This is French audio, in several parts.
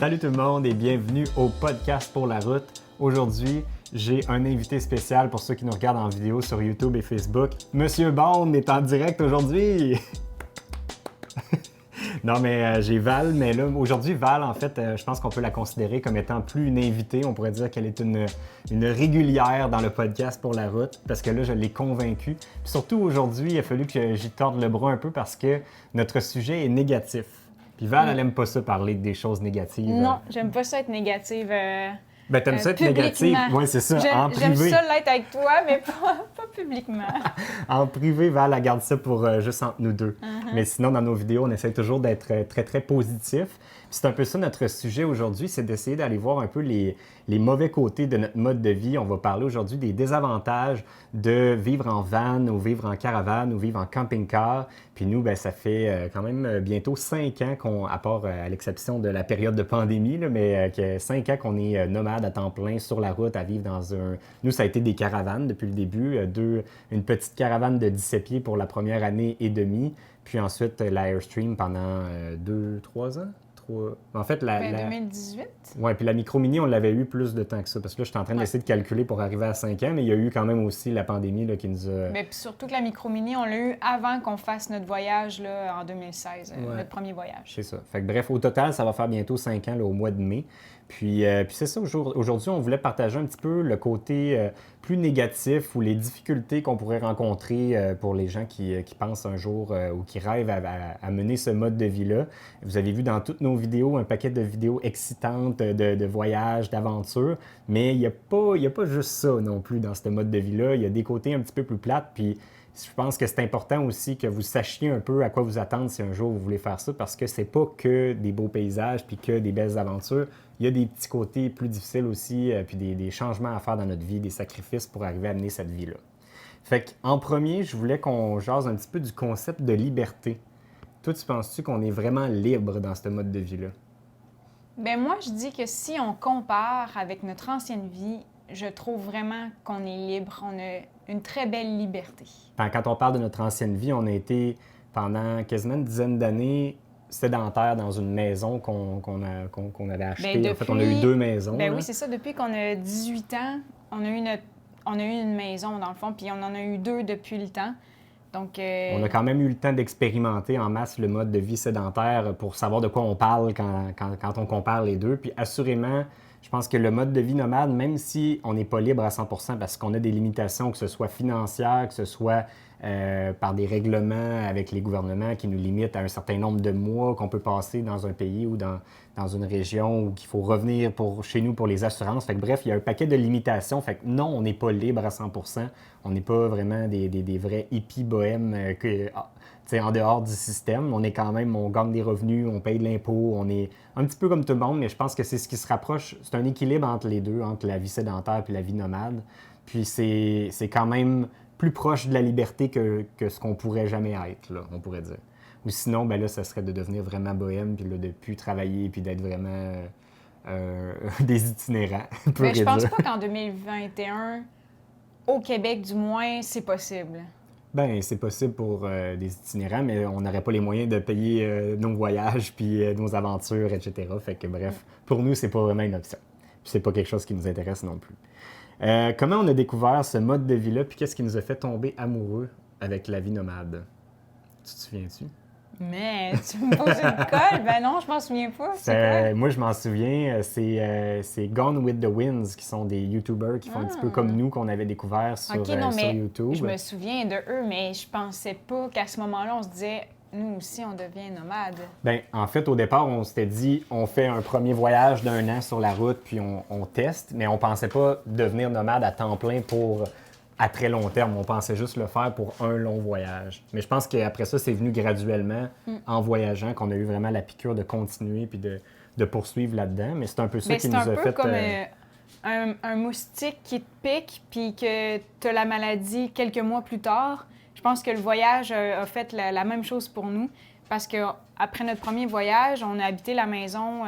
Salut tout le monde et bienvenue au podcast pour la route. Aujourd'hui, j'ai un invité spécial pour ceux qui nous regardent en vidéo sur YouTube et Facebook. Monsieur Bond est en direct aujourd'hui! Non, mais j'ai Val, mais là, aujourd'hui, Val, en fait, je pense qu'on peut la considérer comme étant plus une invitée. On pourrait dire qu'elle est une régulière dans le podcast pour la route, parce que là, je l'ai convaincue. Puis surtout, aujourd'hui, il a fallu que j'y torde le bras un peu parce que notre sujet est négatif. Puis Val, elle aime pas ça parler des choses négatives. Non, j'aime pas ça être négative. Ben, t'aimes ça être négative? Oui, c'est ça, en privé. J'aime ça l'être avec toi, mais pas publiquement. En privé, Val, elle garde ça pour juste entre nous deux. Mais sinon, dans nos vidéos, on essaie toujours d'être très, très positif. Puis c'est un peu ça notre sujet aujourd'hui, c'est d'essayer d'aller voir un peu les mauvais côtés de notre mode de vie. On va parler aujourd'hui des désavantages de vivre en van ou vivre en caravane ou vivre en camping-car. Puis nous, ben, ça fait quand même bientôt 5 ans qu'on, à part à l'exception de la période de pandémie, là, mais que 5 ans qu'on est nomade à temps plein sur la route à vivre dans un... Nous, ça a été des caravanes depuis le début. Une petite caravane de 17 pieds pour la première année et demie. Puis ensuite, l'Airstream pendant 2-3 ans. En fait, 2018? Oui, puis la micro-mini, on l'avait eu plus de temps que ça. Parce que là, je suis en train d'essayer de calculer pour arriver à 5 ans, mais il y a eu quand même aussi la pandémie là, qui nous a... Mais puis surtout que la micro-mini, on l'a eu avant qu'on fasse notre voyage là, en 2016, notre premier voyage. C'est ça. Fait que, bref, au total, ça va faire bientôt 5 ans là, au mois de mai. Puis c'est ça, aujourd'hui, on voulait partager un petit peu le côté plus négatif ou les difficultés qu'on pourrait rencontrer pour les gens qui pensent un jour ou qui rêvent à mener ce mode de vie-là. Vous avez vu dans toutes nos vidéos un paquet de vidéos excitantes de voyages, d'aventures, mais il n'y a pas juste ça non plus dans ce mode de vie-là. Il y a des côtés un petit peu plus plates, puis je pense que c'est important aussi que vous sachiez un peu à quoi vous attendre si un jour vous voulez faire ça, parce que c'est pas que des beaux paysages puis que des belles aventures. Il y a des petits côtés plus difficiles aussi, puis des changements à faire dans notre vie, des sacrifices pour arriver à mener cette vie-là. Fait qu'en premier, je voulais qu'on jase un petit peu du concept de liberté. Toi, tu penses-tu qu'on est vraiment libre dans ce mode de vie-là? Bien, moi, je dis que si on compare avec notre ancienne vie, je trouve vraiment qu'on est libre. On a une très belle liberté. Quand on parle de notre ancienne vie, on a été pendant quasiment une dizaine d'années sédentaires dans une maison qu'on avait achetée. Bien, en fait, on a eu 2 maisons. Bien oui, c'est ça. Depuis qu'on a 18 ans, on a eu une maison, dans le fond, puis on en a eu 2 depuis le temps. Donc, on a quand même eu le temps d'expérimenter en masse le mode de vie sédentaire pour savoir de quoi on parle quand on compare les deux. Puis assurément, je pense que le mode de vie nomade, même si on n'est pas libre à 100% parce qu'on a des limitations, que ce soit financières, que ce soit par des règlements avec les gouvernements qui nous limitent à un certain nombre de mois qu'on peut passer dans un pays ou dans une région ou qu'il faut revenir chez nous pour les assurances. Fait que, bref, il y a un paquet de limitations. Fait que non, on n'est pas libre à 100%. On n'est pas vraiment des vrais hippies bohèmes en dehors du système. On est quand même, on gagne des revenus, on paye de l'impôt, on est un petit peu comme tout le monde, mais je pense que c'est ce qui se rapproche. C'est un équilibre entre les deux, entre la vie sédentaire et la vie nomade. Puis c'est quand même plus proche de la liberté que ce qu'on pourrait jamais être, là, on pourrait dire. Ou sinon, ben là, ça serait de devenir vraiment bohème, puis là, de plus travailler, puis d'être vraiment des itinérants. Mais je pense pas qu'en 2021, au Québec du moins, c'est possible. Bien, c'est possible pour des itinérants, mais on n'aurait pas les moyens de payer nos voyages, puis nos aventures, etc. Fait que bref, pour nous, c'est pas vraiment une option. Puis c'est pas quelque chose qui nous intéresse non plus. Comment on a découvert ce mode de vie-là, puis qu'est-ce qui nous a fait tomber amoureux avec la vie nomade? Tu te souviens-tu? Mais tu me poses une colle? Ben non, je m'en souviens pas. Moi, je m'en souviens. C'est Gone with the Winds, qui sont des YouTubers qui font un petit peu comme nous, qu'on avait découvert sur YouTube. Je me souviens de eux, mais je pensais pas qu'à ce moment-là, on se disait... Nous aussi, on devient nomade. Bien, en fait, au départ, on s'était dit, on fait un premier voyage d'1 an sur la route, puis on teste, mais on pensait pas devenir nomade à temps plein à très long terme. On pensait juste le faire pour un long voyage. Mais je pense qu'après ça, c'est venu graduellement, en voyageant, qu'on a eu vraiment la piqûre de continuer puis de poursuivre là-dedans. Mais c'est un peu ça qui nous a fait... C'est un peu comme un moustique qui te pique, puis que tu as la maladie quelques mois plus tard. Je pense que le voyage a fait la même chose pour nous, parce qu'après notre premier voyage, on a habité la maison.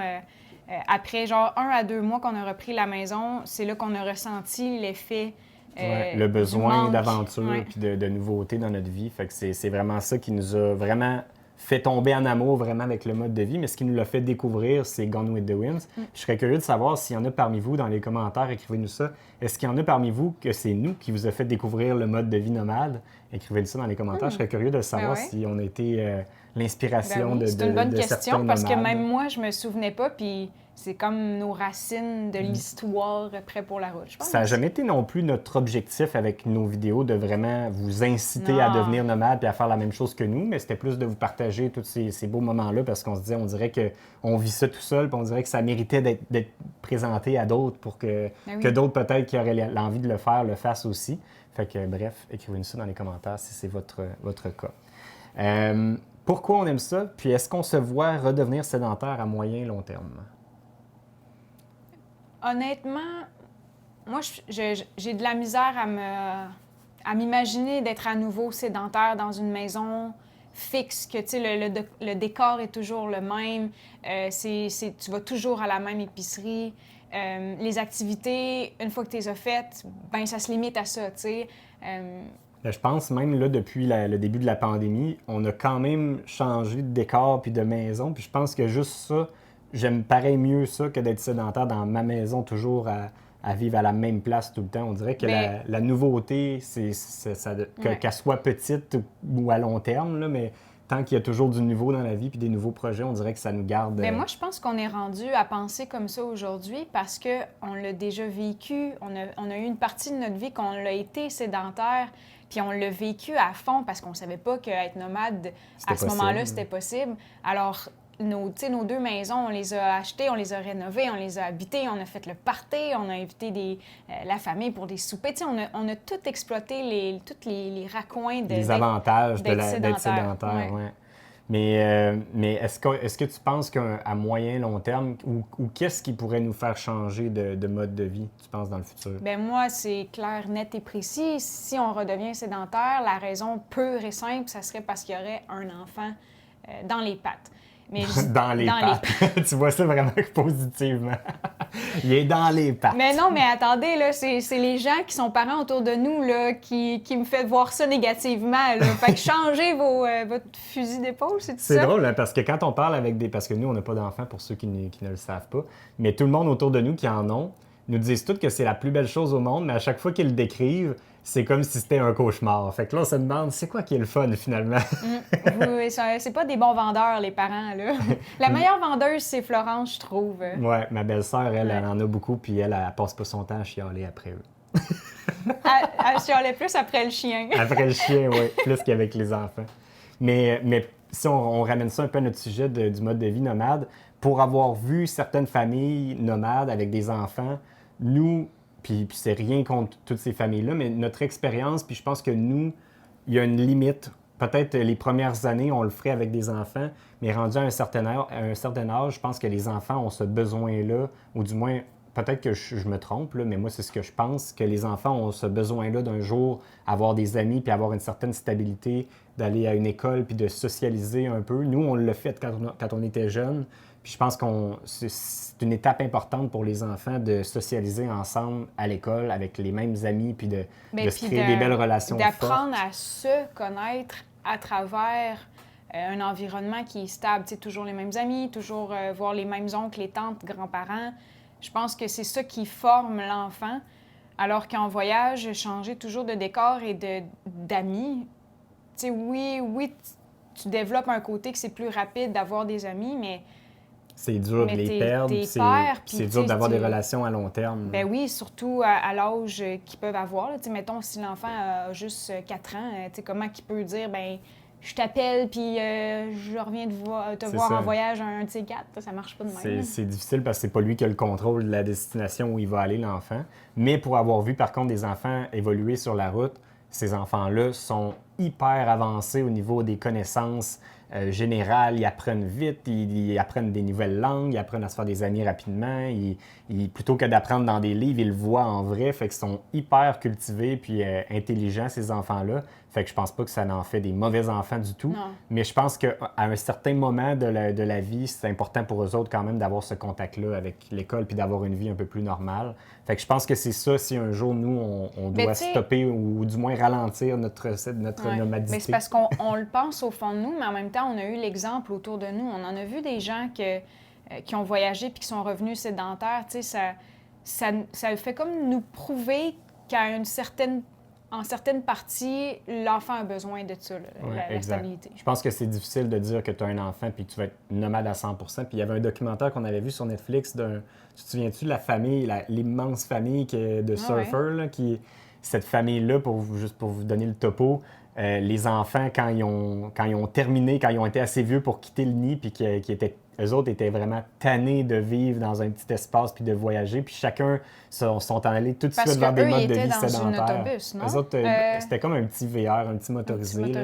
Après genre 1 à 2 mois qu'on a repris la maison, c'est là qu'on a ressenti l'effet le besoin d'aventure puis de nouveautés dans notre vie. Fait que c'est vraiment ça qui nous a vraiment fait tomber en amour vraiment avec le mode de vie, mais ce qui nous l'a fait découvrir, c'est Gone with the Winds. Je serais curieux de savoir s'il y en a parmi vous dans les commentaires, écrivez-nous ça. Est-ce qu'il y en a parmi vous que c'est nous qui vous a fait découvrir le mode de vie nomade? Écrivez-nous ça dans les commentaires. Je serais curieux de savoir si on a été l'inspiration de c'est une bonne question parce que nomades. même moi, je me souvenais pas, puis c'est comme nos racines de l'histoire prêt pour la route, je pense. Ça n'a jamais été non plus notre objectif avec nos vidéos de vraiment vous inciter à devenir nomade et à faire la même chose que nous, mais c'était plus de vous partager tous ces beaux moments-là parce qu'on se disait, on dirait qu'on vit ça tout seul, puis on dirait que ça méritait d'être présenté à d'autres pour que d'autres peut-être qui auraient l'envie de le faire le fassent aussi. Fait que bref, écrivez-nous ça dans les commentaires si c'est votre cas. Pourquoi on aime ça? Puis est-ce qu'on se voit redevenir sédentaire à moyen et long terme? Honnêtement, moi, j'ai de la misère à m'imaginer d'être à nouveau sédentaire dans une maison fixe, que tu sais, le décor est toujours le même, tu vas toujours à la même épicerie. Les activités, une fois que tu les as faites, ben ça se limite à ça, tu sais. Je pense même là, depuis le début de la pandémie, on a quand même changé de décor puis de maison. Puis je pense que juste ça, j'aime pareil mieux ça que d'être sédentaire dans ma maison, toujours à vivre à la même place tout le temps. On dirait que la nouveauté, qu'elle soit petite ou à long terme, là, mais tant qu'il y a toujours du nouveau dans la vie puis des nouveaux projets, on dirait que ça nous garde... Mais moi, je pense qu'on est rendu à penser comme ça aujourd'hui parce qu'on l'a déjà vécu. On a eu une partie de notre vie qu'on l'a été sédentaire, puis on l'a vécu à fond parce qu'on savait pas qu'être nomade, à ce moment-là, c'était possible. Alors, nos 2 maisons, on les a achetées, on les a rénovées, on les a habitées, on a fait le party, on a invité la famille pour des soupers. On a tout exploité, tous les raccoins les avantages d'être sédentaire. Ouais. Mais est-ce que tu penses qu'à moyen long terme, ou qu'est-ce qui pourrait nous faire changer de mode de vie, tu penses, dans le futur? Bien, moi, c'est clair, net et précis. Si on redevient sédentaire, la raison pure et simple, ça serait parce qu'il y aurait un enfant dans les pattes. Mais dans les pattes. Tu vois ça vraiment positivement. Il est dans les pattes. Mais non, mais attendez, là, c'est les gens qui sont parents autour de nous là, qui me fait voir ça négativement. Là. Fait que changez votre fusil d'épaule, c'est tout ça. C'est drôle, hein, parce que quand on parle avec parce que nous, on n'a pas d'enfants pour ceux qui ne le savent pas, mais tout le monde autour de nous qui en ont, nous disent tous que c'est la plus belle chose au monde, mais à chaque fois qu'ils le décrivent, c'est comme si c'était un cauchemar. Fait que là, on se demande, c'est quoi qui est le fun, finalement? Oui, c'est pas des bons vendeurs, les parents, là. La meilleure vendeuse, c'est Florence, je trouve. Oui, ma belle-sœur, elle en a beaucoup, puis elle passe pas son temps à chialer après eux. Elle chialait plus après le chien. Après le chien, oui, plus qu'avec les enfants. Mais si on ramène ça un peu à notre sujet du mode de vie nomade, pour avoir vu certaines familles nomades avec des enfants, nous... Puis c'est rien contre toutes ces familles-là, mais notre expérience, puis je pense que nous, il y a une limite. Peut-être les premières années, on le ferait avec des enfants, mais rendu à un certain âge, je pense que les enfants ont ce besoin-là, ou du moins, peut-être que je me trompe, là, mais moi, c'est ce que je pense, que les enfants ont ce besoin-là d'un jour avoir des amis, puis avoir une certaine stabilité, d'aller à une école, puis de socialiser un peu. Nous, on l'a fait quand on était jeunes. Puis je pense que c'est une étape importante pour les enfants de socialiser ensemble à l'école avec les mêmes amis puis de se créer des belles relations fortes. D'apprendre à se connaître à travers un environnement qui est stable. Tu sais, toujours les mêmes amis, toujours voir les mêmes oncles, les tantes, grands-parents. Je pense que c'est ça qui forme l'enfant. Alors qu'en voyage, changer toujours de décor et d'amis, tu sais, oui, tu développes un côté que c'est plus rapide d'avoir des amis, mais... C'est dur de les perdre, c'est dur d'avoir des relations à long terme. Ben oui, surtout à l'âge qu'ils peuvent avoir. Là. Mettons, si l'enfant a juste 4 ans, comment qu'il peut dire, ben je t'appelle, puis je reviens te voir en voyage un de ces 4. Ça marche pas de même. C'est difficile parce que c'est pas lui qui a le contrôle de la destination où il va aller, l'enfant. Mais pour avoir vu, par contre, des enfants évoluer sur la route, ces enfants-là sont hyper avancés au niveau des connaissances générales. Ils apprennent vite, ils apprennent des nouvelles langues, ils apprennent à se faire des amis rapidement. Plutôt que d'apprendre dans des livres, ils le voient en vrai. Fait qu'ils sont hyper cultivés puis intelligents, ces enfants-là. Fait que je pense pas que ça en fait des mauvais enfants du tout. Non. Mais je pense qu'à un certain moment de la vie, c'est important pour eux autres quand même d'avoir ce contact-là avec l'école puis d'avoir une vie un peu plus normale. Fait que je pense que c'est ça, si un jour, nous, on Mais doit tu sais- stopper ou du moins ralentir notre Ouais. nomadité. Mais c'est parce qu'on le pense au fond de nous, mais en même temps, on a eu l'exemple autour de nous. On en a vu des gens qui ont voyagé puis qui sont revenus sédentaires. Tu sais, ça fait comme nous prouver qu'à en certaines parties, l'enfant a besoin de ça, là, Ouais, la exact. stabilité. Je pense que c'est difficile de dire que tu as un enfant puis que tu vas être nomade à 100%. Puis il y avait un documentaire qu'on avait vu sur Netflix d'un... Tu te souviens-tu de la famille, l'immense famille de surfers, là, cette famille-là, juste pour vous donner le topo, les enfants, quand ils ont terminé, quand ils ont été assez vieux pour quitter le nid, puis eux autres étaient vraiment tannés de vivre dans un petit espace puis de voyager, puis chacun sont allés tout de Parce suite vers des qu'eux, modes ils de vie étaient dans un sédentaires. autobus, non? Eux autres, c'était comme un petit VR, un petit motorisé. là.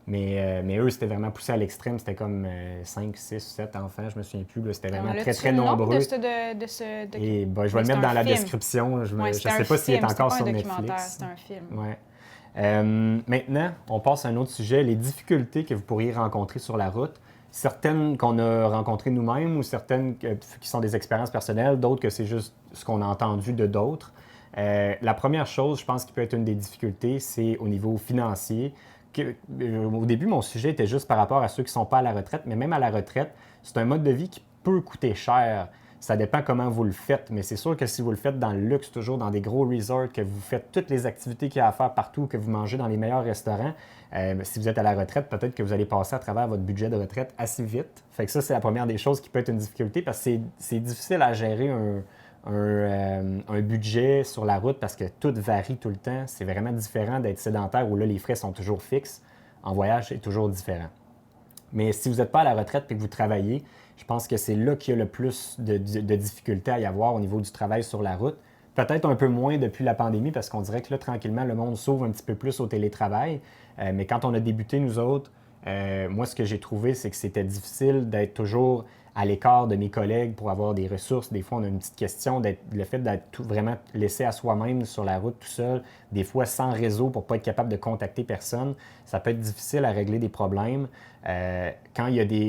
Mais eux, c'était vraiment poussé à l'extrême. C'était comme 5, 6, 7 enfants, je me souviens plus. Là. C'était vraiment très, très nombreux. De ce Et je vais Mais le c'est mettre dans un la film. description. Je ne Ouais, sais pas s'il est encore sur Netflix. C'est un film. Ouais. Maintenant, on passe à un autre sujet, les difficultés que vous pourriez rencontrer sur la route. Certaines qu'on a rencontrées nous-mêmes ou certaines qui sont des expériences personnelles, d'autres que c'est juste ce qu'on a entendu de d'autres. La première chose, je pense, qui peut être une des difficultés, c'est au niveau financier. Au début, mon sujet était juste par rapport à ceux qui ne sont pas à la retraite, mais même à la retraite, c'est un mode de vie qui peut coûter cher. Ça dépend comment vous le faites, mais c'est sûr que si vous le faites dans le luxe, toujours dans des gros resorts, que vous faites toutes les activités qu'il y a à faire partout, que vous mangez dans les meilleurs restaurants, si vous êtes à la retraite, peut-être que vous allez passer à travers votre budget de retraite assez vite. Fait que ça, c'est la première des choses qui peut être une difficulté parce que c'est difficile à gérer un budget sur la route parce que tout varie tout le temps. C'est vraiment différent d'être sédentaire où là, les frais sont toujours fixes. En voyage, c'est toujours différent. Mais si vous n'êtes pas à la retraite et que vous travaillez, je pense que c'est là qu'il y a le plus de difficultés à y avoir au niveau du travail sur la route. Peut-être un peu moins depuis la pandémie parce qu'on dirait que là, tranquillement, le monde s'ouvre un petit peu plus au télétravail. Mais quand on a débuté, nous autres, moi, ce que j'ai trouvé, c'est que c'était difficile d'être toujours à l'écart de mes collègues pour avoir des ressources. Des fois, on a une petite question, le fait d'être vraiment laissé à soi-même sur la route tout seul, des fois sans réseau pour ne pas être capable de contacter personne. Ça peut être difficile à régler des problèmes.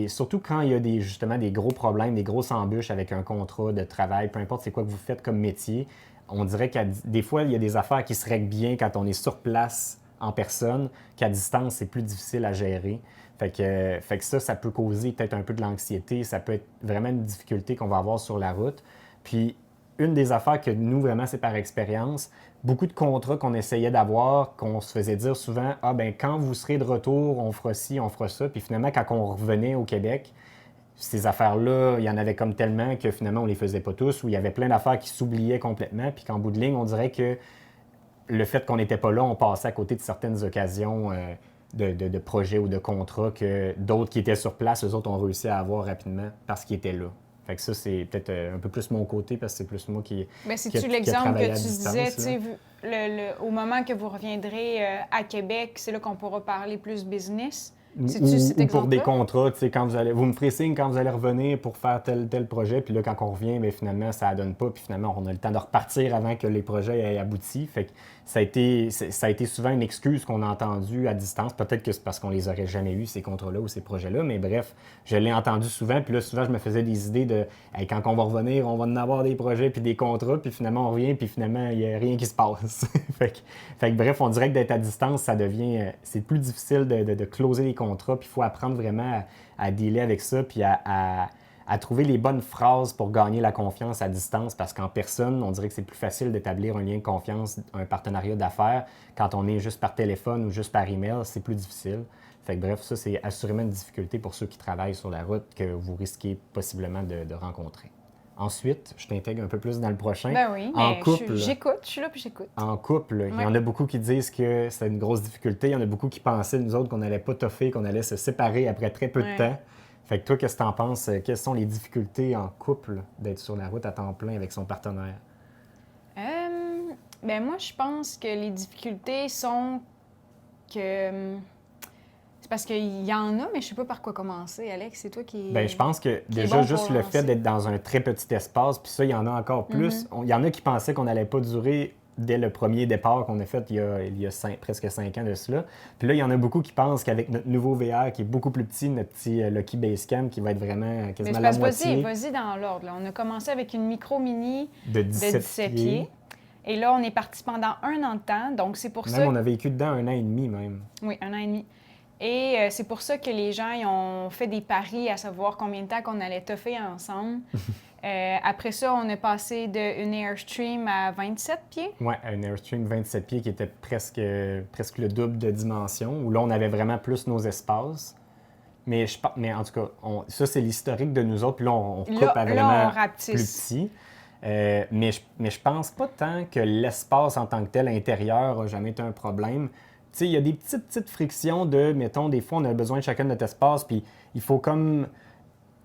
Surtout quand il y a justement des gros problèmes, des grosses embûches avec un contrat de travail, peu importe c'est quoi que vous faites comme métier, on dirait que des fois, il y a des affaires qui se règlent bien quand on est sur place en personne, qu'à distance, c'est plus difficile à gérer. Fait que ça peut causer peut-être un peu de l'anxiété. Ça peut être vraiment une difficulté qu'on va avoir sur la route. Puis, une des affaires que nous, vraiment, c'est par expérience, beaucoup de contrats qu'on essayait d'avoir, qu'on se faisait dire souvent, « Ah, ben quand vous serez de retour, on fera ci, on fera ça. » Puis finalement, quand on revenait au Québec, ces affaires-là, il y en avait comme tellement que finalement, on les faisait pas tous, où il y avait plein d'affaires qui s'oubliaient complètement. Puis qu'en bout de ligne, on dirait que le fait qu'on n'était pas là, on passait à côté de certaines occasions de projets ou de contrats que d'autres qui étaient sur place, eux autres ont réussi à avoir rapidement parce qu'ils étaient là. Fait que ça, c'est peut-être un peu plus mon côté parce que c'est plus moi qui. Mais c'est-tu l'exemple que tu disais, tu sais, au moment que vous reviendrez à Québec, c'est là qu'on pourra parler plus business? Ou pour des contrats, tu sais, quand vous me ferez signe quand vous allez revenir pour faire tel projet, puis là, quand on revient, bien, finalement, ça ne donne pas, puis finalement, on a le temps de repartir avant que les projets aient abouti. Fait que ça a été souvent une excuse qu'on a entendue à distance. Peut-être que c'est parce qu'on les aurait jamais eus, ces contrats-là ou ces projets-là, mais bref, je l'ai entendu souvent, puis là, souvent, je me faisais des idées de hey, quand on va revenir, on va en avoir des projets puis des contrats, puis finalement, on revient, puis finalement, il n'y a rien qui se passe. fait que bref, on dirait que d'être à distance, ça devient... c'est plus difficile de closer les contrats, puis il faut apprendre vraiment à dealer avec ça, puis à trouver les bonnes phrases pour gagner la confiance à distance, parce qu'en personne, on dirait que c'est plus facile d'établir un lien de confiance, un partenariat d'affaires. Quand on est juste par téléphone ou juste par email, c'est plus difficile. Fait que bref, ça, c'est assurément une difficulté pour ceux qui travaillent sur la route que vous risquez possiblement de rencontrer. Ensuite, je t'intègre un peu plus dans le prochain. Ben oui, mais j'écoute, je suis là puis j'écoute. En couple, il y en a beaucoup qui disent que c'est une grosse difficulté. Il y en a beaucoup qui pensaient, nous autres, qu'on n'allait pas toffer, qu'on allait se séparer après très peu de temps. Fait que toi, qu'est-ce que t'en penses? Quelles sont les difficultés en couple d'être sur la route à temps plein avec son partenaire? Ben moi, je pense que les difficultés sont que... c'est parce qu'il y en a, mais je sais pas par quoi commencer. Alex, c'est toi qui... Bien, je pense que déjà, juste le fait d'être dans un très petit espace, puis ça, il y en a encore plus. Il y en a qui pensaient qu'on n'allait pas durer dès le premier départ qu'on a fait il y a presque 5 ans de cela. Puis là, il y en a beaucoup qui pensent qu'avec notre nouveau VR, qui est beaucoup plus petit, notre petit Lucky Basecamp, qui va être vraiment quasiment la moitié. Vas-y dans l'ordre. Là. On a commencé avec une micro-mini de 17 pieds. Et là, on est parti pendant 1 an de temps. Donc, c'est pour ça... Même on a vécu dedans 1 an et demi même. Oui, 1 an et demi. Et c'est pour ça que les gens ils ont fait des paris à savoir combien de temps qu'on allait toffer ensemble. Après ça, on est passé d'une Airstream à 27 pieds. Oui, une Airstream 27 pieds qui était presque le double de dimension, où là, on avait vraiment plus nos espaces. Mais en tout cas, ça, c'est l'historique de nous autres. Puis là, on coupe à vraiment plus petit. Mais je pense pas tant que l'espace en tant que tel intérieur n'a jamais été un problème. Tu sais, il y a des petites frictions de, mettons, des fois, on a besoin de chacun de notre espace, puis il faut comme...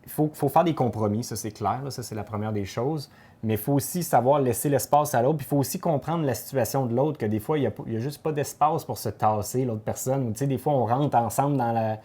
Il faut faire des compromis, ça c'est clair, là, ça c'est la première des choses. Mais il faut aussi savoir laisser l'espace à l'autre, puis il faut aussi comprendre la situation de l'autre, que des fois, il n'y a juste pas d'espace pour se tasser, l'autre personne. Ou tu sais, des fois, on rentre ensemble dans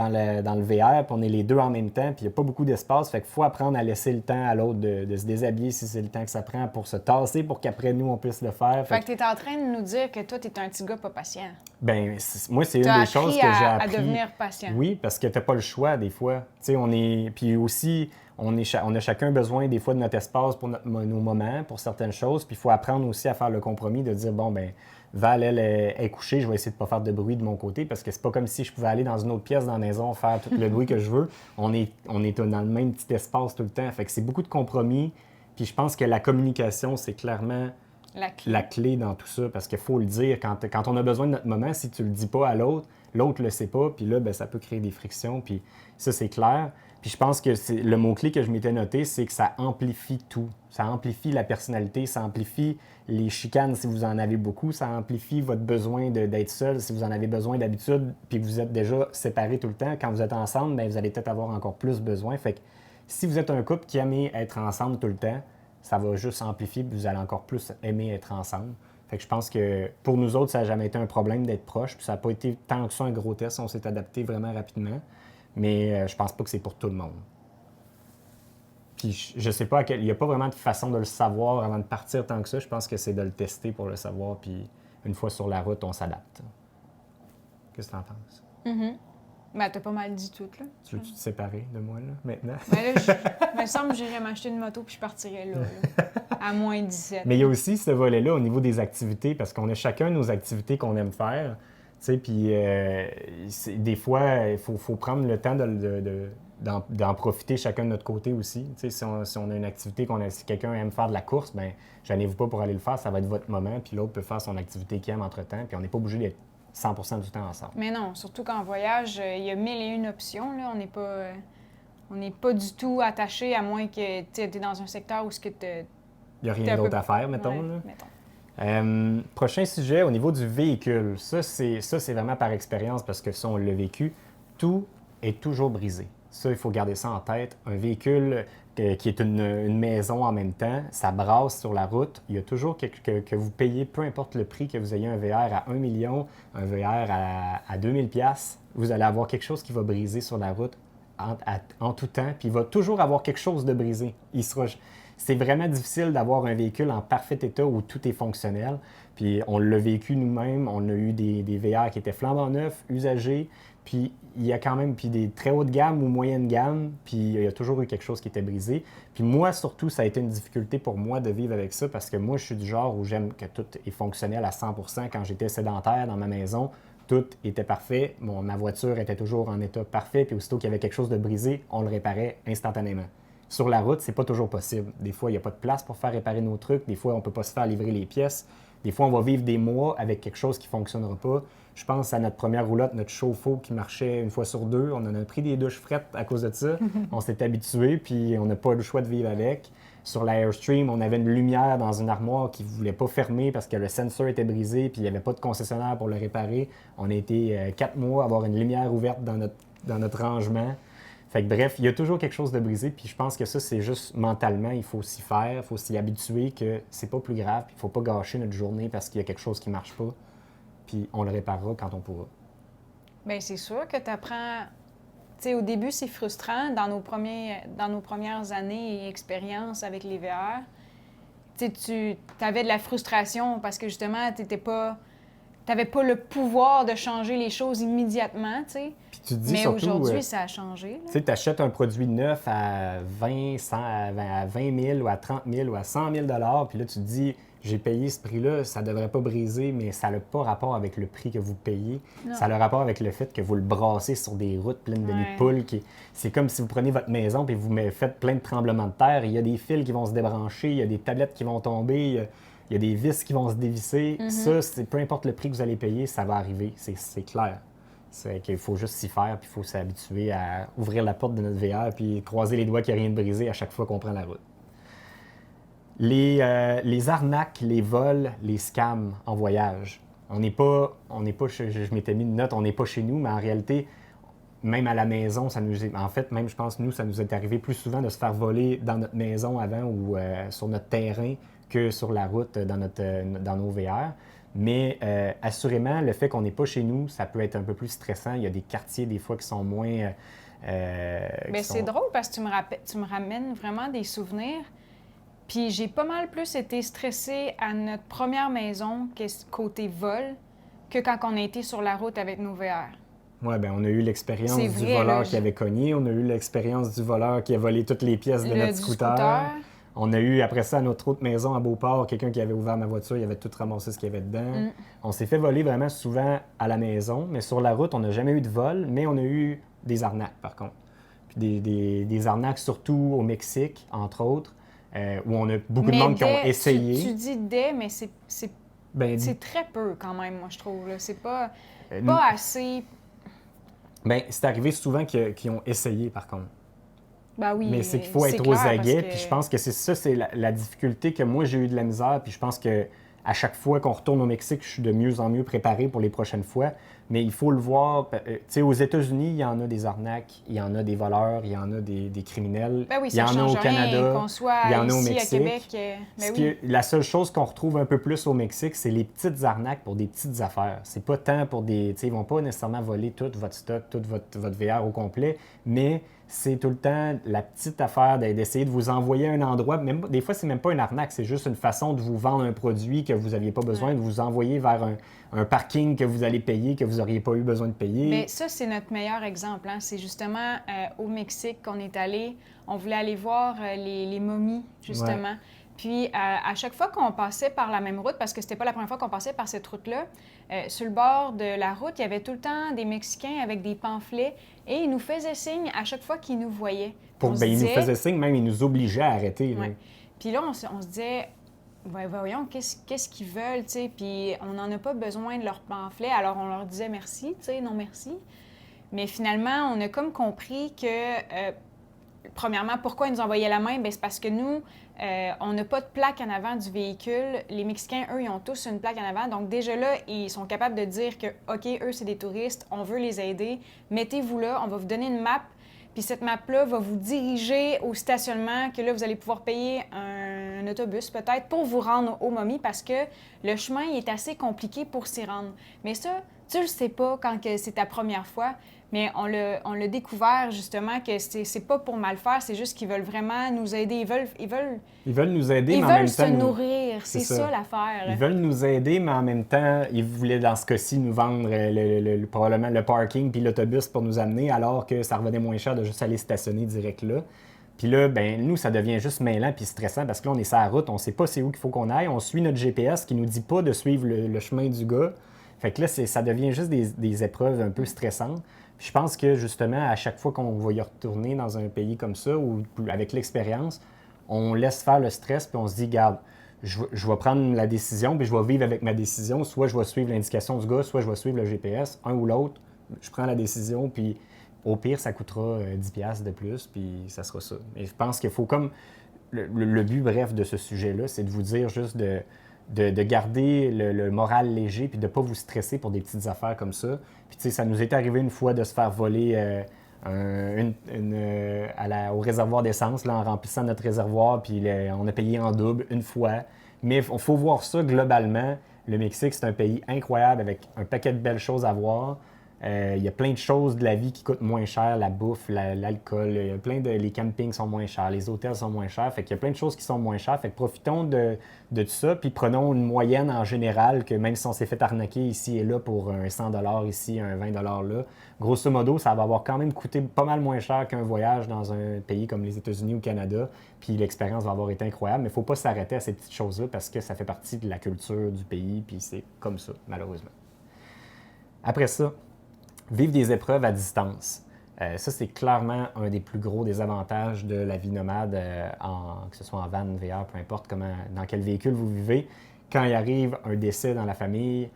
le VR, puis on est les deux en même temps, puis il n'y a pas beaucoup d'espace. Fait qu'il faut apprendre à laisser le temps à l'autre de se déshabiller si c'est le temps que ça prend pour se tasser, pour qu'après nous, on puisse le faire. Fait que tu es en train de nous dire que toi, tu es un petit gars pas patient. Bien, moi, c'est une des choses que j'ai appris. À devenir patient. Oui, parce que tu n'as pas le choix des fois. Tu sais, on est... Puis aussi... On a chacun besoin des fois de notre espace pour nos moments, pour certaines choses. Puis il faut apprendre aussi à faire le compromis de dire, bon, ben Val, elle est couchée, je vais essayer de ne pas faire de bruit de mon côté parce que c'est pas comme si je pouvais aller dans une autre pièce dans la maison, faire tout le bruit que je veux. On est dans le même petit espace tout le temps. Fait que c'est beaucoup de compromis. Puis je pense que la communication, c'est clairement la clé dans tout ça parce qu'il faut le dire. Quand on a besoin de notre moment, si tu le dis pas à l'autre, l'autre le sait pas. Puis là, ben, ça peut créer des frictions. Puis ça, c'est clair. Puis je pense que le mot-clé que je m'étais noté, c'est que ça amplifie tout. Ça amplifie la personnalité, ça amplifie les chicanes si vous en avez beaucoup, ça amplifie votre besoin d'être seul si vous en avez besoin d'habitude, puis que vous êtes déjà séparés tout le temps. Quand vous êtes ensemble, bien, vous allez peut-être avoir encore plus besoin. Fait que si vous êtes un couple qui aime être ensemble tout le temps, ça va juste amplifier, puis vous allez encore plus aimer être ensemble. Fait que je pense que pour nous autres, ça n'a jamais été un problème d'être proches, puis ça n'a pas été tant que ça un gros test, on s'est adapté vraiment rapidement. Mais je pense pas que c'est pour tout le monde. Puis je sais pas, il n'y a pas vraiment de façon de le savoir avant de partir tant que ça. Je pense que c'est de le tester pour le savoir, puis une fois sur la route, on s'adapte. Qu'est-ce que tu en penses? Mm-hmm. Ben, t'as pas mal dit tout, là. Tu veux-tu te séparer de moi, là, maintenant? Ben là, il me semble que j'irais m'acheter une moto puis je partirais là, à moins 17. Mais il y a aussi ce volet-là au niveau des activités, parce qu'on a chacun nos activités qu'on aime faire. Puis des fois, il faut prendre le temps d'en profiter chacun de notre côté aussi. Si on a une activité, si quelqu'un aime faire de la course, bien, gênez-vous pas pour aller le faire, ça va être votre moment, puis l'autre peut faire son activité qu'il aime entre-temps, puis on n'est pas obligé d'être 100% du temps ensemble. Mais non, surtout qu'en voyage, il y a 1001 options. Là. On n'est pas du tout attaché, à moins que tu es dans un secteur où il n'y a rien d'autre à faire, mettons. Ouais, là. mettons. Prochain sujet, au niveau du véhicule. Ça, c'est vraiment par expérience parce que ça, on l'a vécu. Tout est toujours brisé. Ça, il faut garder ça en tête. Un véhicule qui est une maison en même temps, ça brasse sur la route. Il y a toujours que vous payez, peu importe le prix, que vous ayez un VR à 1 million, un VR à 2000 $, vous allez avoir quelque chose qui va briser sur la route en tout temps. Puis il va toujours avoir quelque chose de brisé. C'est vraiment difficile d'avoir un véhicule en parfait état où tout est fonctionnel. Puis on l'a vécu nous-mêmes. On a eu des VR qui étaient flambant neufs, usagés. Puis il y a quand même des très hautes gammes ou moyennes gammes. Puis il y a toujours eu quelque chose qui était brisé. Puis moi, surtout, ça a été une difficulté pour moi de vivre avec ça parce que moi, je suis du genre où j'aime que tout est fonctionnel à 100%. Quand j'étais sédentaire dans ma maison, tout était parfait. Ma voiture était toujours en état parfait. Puis aussitôt qu'il y avait quelque chose de brisé, on le réparait instantanément. Sur la route, c'est pas toujours possible. Des fois, il n'y a pas de place pour faire réparer nos trucs. Des fois, on ne peut pas se faire livrer les pièces. Des fois, on va vivre des mois avec quelque chose qui ne fonctionnera pas. Je pense à notre première roulotte, notre chauffe-eau qui marchait une fois sur deux. On en a pris des douches frettes à cause de ça. On s'est habitué, puis on n'a pas le choix de vivre avec. Sur la Airstream, on avait une lumière dans une armoire qui ne voulait pas fermer parce que le sensor était brisé, puis il n'y avait pas de concessionnaire pour le réparer. On a été 4 mois à avoir une lumière ouverte dans notre rangement. Fait que bref, il y a toujours quelque chose de brisé, puis je pense que ça, c'est juste mentalement, il faut s'y faire, il faut s'y habituer que c'est pas plus grave, puis il faut pas gâcher notre journée parce qu'il y a quelque chose qui marche pas, puis on le réparera quand on pourra. Bien, c'est sûr que tu apprends... Tu sais, au début, c'est frustrant dans nos premières années et expériences avec les VR. tu avais de la frustration parce que justement, t'avais pas le pouvoir de changer les choses immédiatement, tu sais. Puis tu te dis Mais surtout, aujourd'hui, ça a changé. Tu sais, tu achètes un produit neuf à 20, 100, à 20 000 ou à 30 000 ou à 100 000 puis là, tu te dis, j'ai payé ce prix-là, ça ne devrait pas briser, mais ça n'a pas rapport avec le prix que vous payez. Non. Ça a le rapport avec le fait que vous le brassez sur des routes pleines de nids de poules. C'est comme si vous prenez votre maison et vous faites plein de tremblements de terre. Il y a des fils qui vont se débrancher, il y a des tablettes qui vont tomber, il y a des vis qui vont se dévisser. Ça, peu importe le prix que vous allez payer, ça va arriver. C'est clair. C'est qu'il faut juste s'y faire, puis il faut s'habituer à ouvrir la porte de notre VR, puis croiser les doigts qu'il n'y a rien de brisé à chaque fois qu'on prend la route. Les arnaques, les vols, les scams en voyage. On n'est pas je m'étais mis une note, on n'est pas chez nous, mais en réalité, même à la maison, en fait, même je pense, nous, ça nous est arrivé plus souvent de se faire voler dans notre maison avant ou sur notre terrain que sur la route dans nos VR. Mais assurément, le fait qu'on n'est pas chez nous, ça peut être un peu plus stressant. Il y a des quartiers, des fois, qui sont moins... C'est drôle parce que tu me ramènes vraiment des souvenirs. Puis j'ai pas mal plus été stressée à notre première maison, côté vol, que quand on a été sur la route avec nos VR. Oui, bien, on a eu l'expérience du voleur qui avait cogné. On a eu l'expérience du voleur qui a volé toutes les pièces de notre scooter. On a eu, après ça, à notre autre maison à Beauport, quelqu'un qui avait ouvert ma voiture, il avait tout ramassé ce qu'il y avait dedans. On s'est fait voler vraiment souvent à la maison, mais sur la route, on n'a jamais eu de vol, mais on a eu des arnaques, par contre. Puis des arnaques surtout au Mexique, entre autres, où on a beaucoup de monde qui ont essayé. Tu dis mais c'est très peu quand même, moi, je trouve. Là. C'est pas assez... Bien, c'est arrivé souvent qu'ils ont essayé, par contre. Ben oui, mais c'est qu'il faut être aux aguets, puis je pense que c'est la difficulté que moi j'ai eu de la misère, puis je pense que à chaque fois qu'on retourne au Mexique, je suis de mieux en mieux préparé pour les prochaines fois. Mais il faut le voir, tu sais, aux États-Unis, il y en a des arnaques, il y en a des voleurs, il y en a des criminels. Ben oui, il y en a au Canada, qu'on soit il y en a au ici Mexique. À Québec. La seule chose qu'on retrouve un peu plus au Mexique, c'est les petites arnaques pour des petites affaires. C'est pas tant pour des... Tu sais, ils vont pas nécessairement voler tout votre stock, tout votre VR au complet, mais c'est tout le temps la petite affaire d'essayer de vous envoyer à un endroit. Même, des fois, c'est même pas une arnaque, c'est juste une façon de vous vendre un produit que vous n'aviez pas besoin, de vous envoyer vers un parking que vous allez payer, que vous n'auriez pas eu besoin de payer. Bien, ça, c'est notre meilleur exemple. Hein? C'est justement au Mexique qu'on est allé. On voulait aller voir les momies, justement. Ouais. Puis, à chaque fois qu'on passait par la même route, parce que c'était pas la première fois qu'on passait par cette route-là, sur le bord de la route, il y avait tout le temps des Mexicains avec des pamphlets et ils nous faisaient signe à chaque fois qu'ils nous voyaient. Ils nous faisaient signe, même ils nous obligeaient à arrêter. Ouais. Puis là, on se disait, ben, voyons, qu'est-ce qu'ils veulent, tu sais, puis on n'en a pas besoin de leurs pamphlets, alors on leur disait merci, tu sais, non merci. Mais finalement, on a comme compris que... Premièrement, pourquoi ils nous envoyaient la main? Bien, c'est parce que nous, on n'a pas de plaque en avant du véhicule. Les Mexicains, eux, ils ont tous une plaque en avant. Donc, déjà là, ils sont capables de dire que, OK, eux, c'est des touristes, on veut les aider. Mettez-vous là, on va vous donner une map. Puis cette map-là va vous diriger au stationnement, que là, vous allez pouvoir payer un autobus peut-être pour vous rendre aux momies parce que le chemin il est assez compliqué pour s'y rendre. Mais ça, tu le sais pas quand c'est ta première fois. Mais on l'a découvert, justement, que c'est pas pour mal faire, c'est juste qu'ils veulent vraiment nous aider. Ils veulent nous aider, mais en même temps... Ils veulent se nourrir, c'est ça l'affaire. Ils veulent nous aider, mais en même temps, ils voulaient, dans ce cas-ci, nous vendre probablement le parking puis l'autobus pour nous amener, alors que ça revenait moins cher de juste aller stationner direct là. Puis là, ben nous, ça devient juste mêlant puis stressant, parce que là, on est sur la route, on sait pas c'est où qu'il faut qu'on aille, on suit notre GPS qui nous dit pas de suivre le chemin du gars. Fait que là, ça devient juste des épreuves un peu stressantes. Puis je pense que, justement, à chaque fois qu'on va y retourner dans un pays comme ça, ou avec l'expérience, on laisse faire le stress, puis on se dit, garde, je vais prendre la décision, puis je vais vivre avec ma décision. Soit je vais suivre l'indication du gars, soit je vais suivre le GPS, un ou l'autre. Je prends la décision, puis au pire, ça coûtera 10$ de plus, puis ça sera ça. Mais je pense qu'il faut comme... Le but, bref, de ce sujet-là, c'est de vous dire juste de garder le moral léger puis de ne pas vous stresser pour des petites affaires comme ça. Puis, tu sais, ça nous est arrivé une fois de se faire voler au réservoir d'essence là, en remplissant notre réservoir, puis on a payé en double une fois. Mais il faut voir ça globalement. Le Mexique, c'est un pays incroyable avec un paquet de belles choses à voir. Il y a plein de choses de la vie qui coûtent moins cher, la bouffe, l'alcool, il y a les campings sont moins chers, les hôtels sont moins chers, fait qu'il y a plein de choses qui sont moins chères, fait que profitons de tout ça, puis prenons une moyenne en général, que même si on s'est fait arnaquer ici et là pour un 100$ ici, un 20$ là, grosso modo, ça va avoir quand même coûté pas mal moins cher qu'un voyage dans un pays comme les États-Unis ou le Canada, puis l'expérience va avoir été incroyable, mais il ne faut pas s'arrêter à ces petites choses-là parce que ça fait partie de la culture du pays, puis c'est comme ça, malheureusement. Après ça, vivre des épreuves à distance. Ça, c'est clairement un des plus gros désavantages de la vie nomade, que ce soit en van, VR, peu importe dans quel véhicule vous vivez. Quand il arrive un décès dans la famille,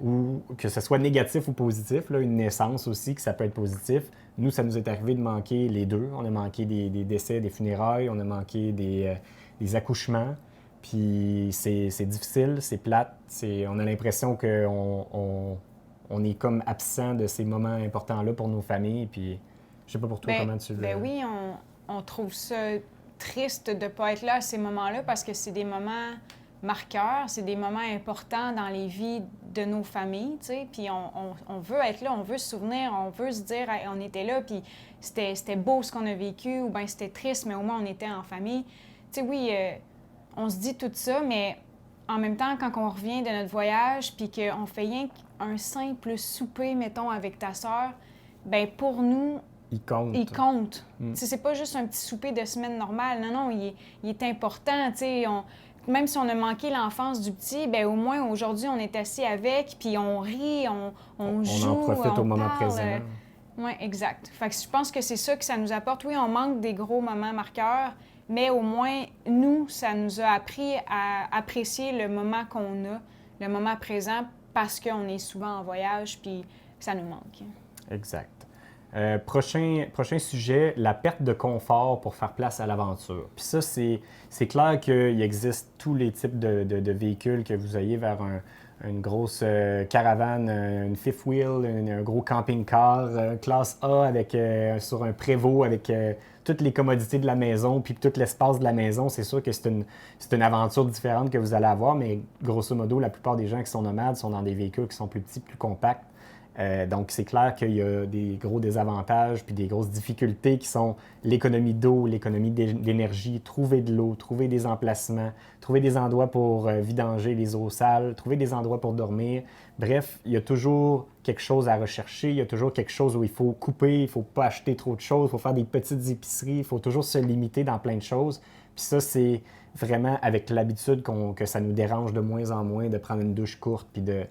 ou que ce soit négatif ou positif, là, une naissance aussi, que ça peut être positif. Nous, ça nous est arrivé de manquer les deux. On a manqué des décès, des funérailles, on a manqué des accouchements. Puis c'est difficile, c'est plate. On a l'impression qu'on est comme absent de ces moments importants-là pour nos familles. Puis je sais pas pour toi comment tu le... Ben oui, on trouve ça triste de ne pas être là à ces moments-là parce que c'est des moments marqueurs, c'est des moments importants dans les vies de nos familles, tu sais. Puis on veut être là, on veut se souvenir, on veut se dire hey, on était là, puis c'était beau ce qu'on a vécu, ou bien c'était triste, mais au moins on était en famille. Tu sais, oui, on se dit tout ça, mais en même temps, quand on revient de notre voyage, puis qu'on fait rien qu'un simple souper, mettons, avec ta sœur, ben pour nous, il compte. Il compte. C'est pas juste un petit souper de semaine normale. Non, il est important. Même si on a manqué l'enfance du petit, ben au moins aujourd'hui, on est assis avec, puis on rit, on joue, on en profite au moment présent. Oui, exact. Fait que je pense que c'est ça que ça nous apporte. Oui, on manque des gros moments marqueurs, mais au moins, nous, ça nous a appris à apprécier le moment qu'on a, le moment présent, parce qu'on est souvent en voyage, puis ça nous manque. Exact. Prochain sujet, la perte de confort pour faire place à l'aventure. Puis ça, c'est clair qu'il existe tous les types de véhicules que vous ayez vers une grosse caravane, une fifth wheel, un gros camping-car, classe A sur un prévôt avec toutes les commodités de la maison puis tout l'espace de la maison. C'est sûr que c'est une aventure différente que vous allez avoir, mais grosso modo, la plupart des gens qui sont nomades sont dans des véhicules qui sont plus petits, plus compacts. Donc, c'est clair qu'il y a des gros désavantages puis des grosses difficultés qui sont l'économie d'eau, l'économie d'énergie, trouver de l'eau, trouver des emplacements, trouver des endroits pour vidanger les eaux sales, trouver des endroits pour dormir. Bref, il y a toujours quelque chose à rechercher, il y a toujours quelque chose où il faut couper, il ne faut pas acheter trop de choses, il faut faire des petites épiceries, il faut toujours se limiter dans plein de choses. Puis ça, c'est vraiment avec l'habitude que ça nous dérange de moins en moins de prendre une douche courte puis de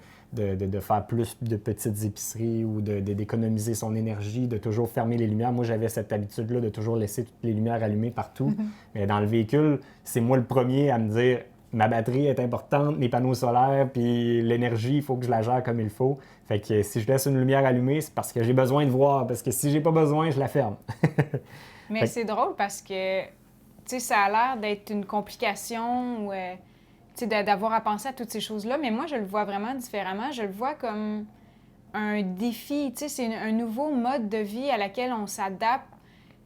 faire plus de petites épiceries ou d'économiser son énergie, de toujours fermer les lumières. Moi, j'avais cette habitude-là de toujours laisser toutes les lumières allumées partout. Mais dans le véhicule, c'est moi le premier à me dire ma batterie est importante, mes panneaux solaires, puis l'énergie, il faut que je la gère comme il faut. Fait que si je laisse une lumière allumée, c'est parce que j'ai besoin de voir, parce que si j'ai pas besoin, je la ferme. Mais c'est drôle parce que, tu sais, ça a l'air d'être une complication ou... d'avoir à penser à toutes ces choses-là, mais moi, je le vois vraiment différemment. Je le vois comme un défi, c'est un nouveau mode de vie à laquelle on s'adapte,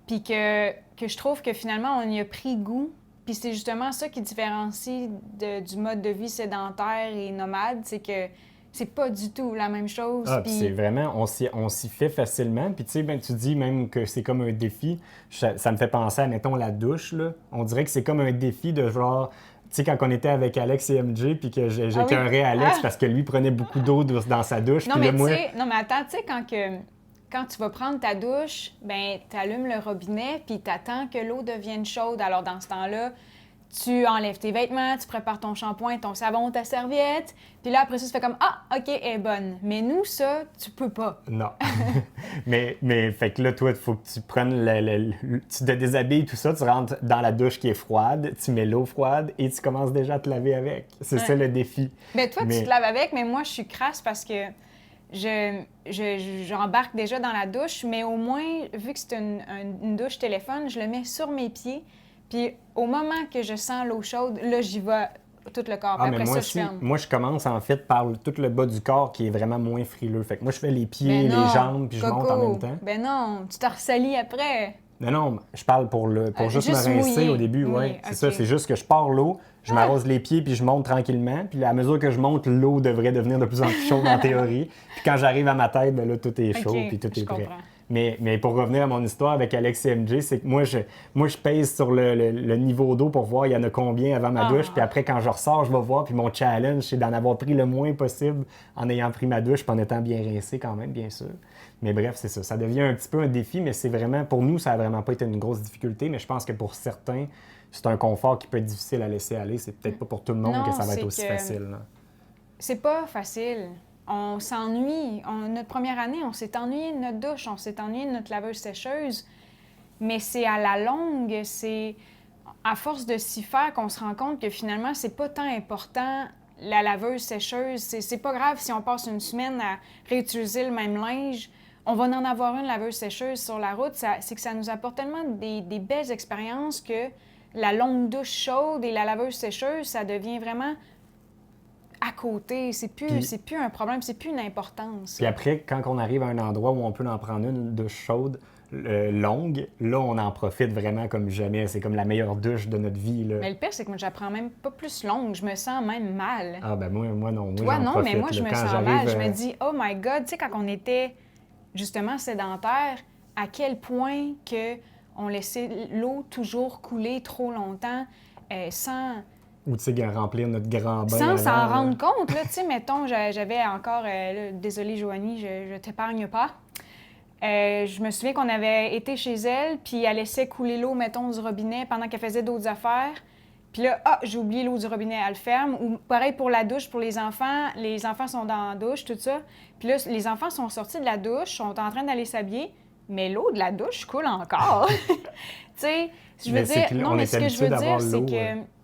puis que je trouve que finalement, on y a pris goût. Puis c'est justement ça qui différencie du mode de vie sédentaire et nomade, c'est que c'est pas du tout la même chose. Ah, puis c'est vraiment, on s'y fait facilement. Puis tu sais, ben, tu dis même que c'est comme un défi. Ça me fait penser à, mettons, la douche, là. On dirait que c'est comme un défi de genre... Tu sais, quand on était avec Alex et MJ, puis que j'écœurais Alex parce que lui prenait beaucoup d'eau dans sa douche. Non, mais attends, tu sais, quand tu vas prendre ta douche, ben tu allumes le robinet, puis tu attends que l'eau devienne chaude. Alors, dans ce temps-là, tu enlèves tes vêtements, tu prépares ton shampoing, ton savon, ta serviette. Puis là, après ça, tu fais comme « Ah, OK, elle est bonne. » Mais nous, ça, tu peux pas. Non. mais fait que là, toi, il faut que tu prennes tu te déshabilles, tout ça, tu rentres dans la douche qui est froide, tu mets l'eau froide et tu commences déjà à te laver avec. C'est ça le défi. Mais toi, tu te laves avec, mais moi, je suis crasse parce que j'embarque déjà dans la douche, mais au moins, vu que c'est une douche téléphone, je le mets sur mes pieds. Puis au moment que je sens l'eau chaude, là, j'y vais tout le corps. Puis après ça, je ferme. Moi, je commence en fait par tout le bas du corps qui est vraiment moins frileux. Fait que moi, je fais les pieds, les jambes, puis je monte en même temps. Ben non, tu te ressalis après. Non, je parle pour juste me rincer mouiller. au début, Mouiller, ouais. C'est ok. ça, c'est juste que je pars l'eau, je m'arrose les pieds puis je monte tranquillement. Puis à mesure que je monte, l'eau devrait devenir de plus en plus chaude en théorie. Puis quand j'arrive à ma tête, ben là, tout est chaud Ok, puis tout je est prêt. comprends. Mais pour revenir à mon histoire avec Alex et MJ, c'est que moi, je pèse sur le niveau d'eau pour voir il y en a combien avant ma douche. Puis après, quand je ressors, je vais voir. Puis mon challenge, c'est d'en avoir pris le moins possible en ayant pris ma douche puis en étant bien rincé quand même, bien sûr. Mais bref, c'est ça. Ça devient un petit peu un défi, mais c'est vraiment, pour nous, ça n'a vraiment pas été une grosse difficulté. Mais je pense que pour certains, c'est un confort qui peut être difficile à laisser aller. C'est peut-être pas pour tout le monde Non, que ça va être c'est aussi que- facile, là. C'est pas facile. On s'ennuie. Notre première année, on s'est ennuyé de notre douche, on s'est ennuyé de notre laveuse-sécheuse. Mais c'est à la longue, c'est à force de s'y faire qu'on se rend compte que finalement, c'est pas tant important la laveuse-sécheuse. C'est pas grave si on passe une semaine à réutiliser le même linge. On va en avoir une laveuse-sécheuse sur la route. C'est que ça nous apporte tellement des belles expériences que la longue douche chaude et la laveuse-sécheuse, ça devient vraiment à côté. C'est plus un problème, c'est plus une importance. Puis après, quand on arrive à un endroit où on peut en prendre une douche chaude longue, là, on en profite vraiment comme jamais. C'est comme la meilleure douche de notre vie, là. Mais le pire, c'est que moi, j'apprends même pas plus longue. Je me sens même mal. Ah ben moi non. Moi, Toi, j'en non, profite, mais moi, je là. me Quand sens j'arrive, mal. Je me dis, oh my God, tu sais, quand on était justement sédentaire, à quel point que on laissait l'eau toujours couler trop longtemps sans... Ou tu sais, remplir notre grand bain Sans s'en avant, là. rendre compte, là, tu sais, mettons, j'avais encore, là, désolée Joanie, je t'épargne pas. Je me souviens qu'on avait été chez elle, puis elle laissait couler l'eau, mettons, du robinet pendant qu'elle faisait d'autres affaires. Puis là, j'ai oublié l'eau du robinet, elle le ferme. Ou pareil pour la douche, pour les enfants sont dans la douche, tout ça. Puis là, les enfants sont sortis de la douche, sont en train d'aller s'habiller, mais l'eau de la douche coule encore. Tu sais, je veux Mais c'est dire, que non, on mais est ce que je veux habitué dire, d'avoir c'est l'eau, que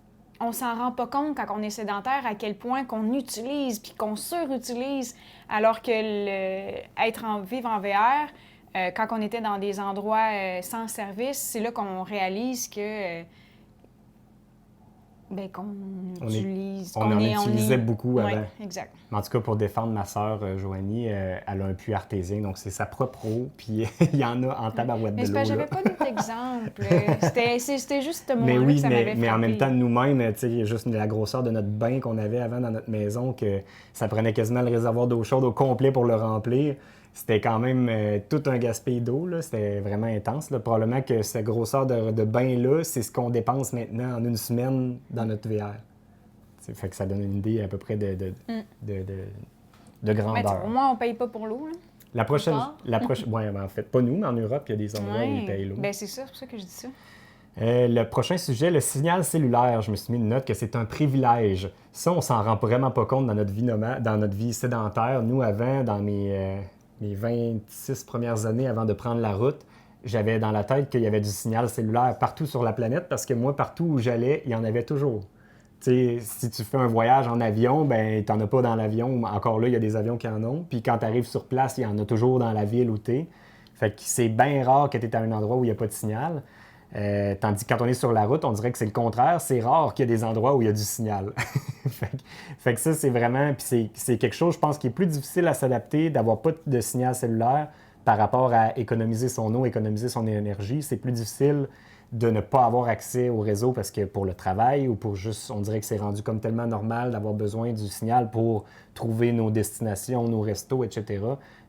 on s'en rend pas compte quand on est sédentaire à quel point qu'on utilise puis qu'on surutilise, alors que vivre en VR, quand on était dans des endroits sans service, c'est là qu'on réalise que qu'on utilise, on en utilisait beaucoup ouais, avant. exact. Mais en tout cas, pour défendre ma sœur Joanie, elle a un puits artésien, donc c'est sa propre eau, puis il y en a en tabarouette Mais de c'est l'eau, parce que là. j'avais pas d'autres exemples. C'était juste ce Mais moment-là oui, que ça m'avait mais en même temps, frappé. nous-mêmes, tu sais, juste la grosseur de notre bain qu'on avait avant dans notre maison, que ça prenait quasiment le réservoir d'eau chaude au complet pour le remplir. C'était quand même tout un gaspillage d'eau, là. C'était vraiment intense, là. Probablement que cette grosseur de bain-là, c'est ce qu'on dépense maintenant en une semaine dans notre VR. Ça fait que ça donne une idée à peu près de Mais grandeur. au moins, on paye pas pour l'eau, là. La prochaine, Pas. Ouais, ben, en fait, pas nous, mais en Europe, il y a des endroits où ils payent l'eau. Ben c'est ça, c'est pour ça que je dis ça. Le prochain sujet, le signal cellulaire. Je me suis mis une note que c'est un privilège. Ça, on s'en rend vraiment pas compte dans notre vie dans notre vie sédentaire. Nous, avant, dans mes 26 premières années avant de prendre la route, j'avais dans la tête qu'il y avait du signal cellulaire partout sur la planète parce que moi, partout où j'allais, il y en avait toujours. Tu sais, si tu fais un voyage en avion, ben t'en as pas dans l'avion. Encore là, il y a des avions qui en ont. Puis quand tu arrives sur place, il y en a toujours dans la ville où tu es. Fait que c'est bien rare que tu es à un endroit où il n'y a pas de signal. Tandis que quand on est sur la route, on dirait que c'est le contraire. C'est rare qu'il y ait des endroits où il y a du signal. fait que ça, c'est vraiment... Puis c'est quelque chose, je pense, qui est plus difficile à s'adapter, d'avoir pas de signal cellulaire par rapport à économiser son eau, économiser son énergie. C'est plus difficile de ne pas avoir accès au réseau parce que pour le travail ou pour juste... On dirait que c'est rendu comme tellement normal d'avoir besoin du signal pour trouver nos destinations, nos restos, etc.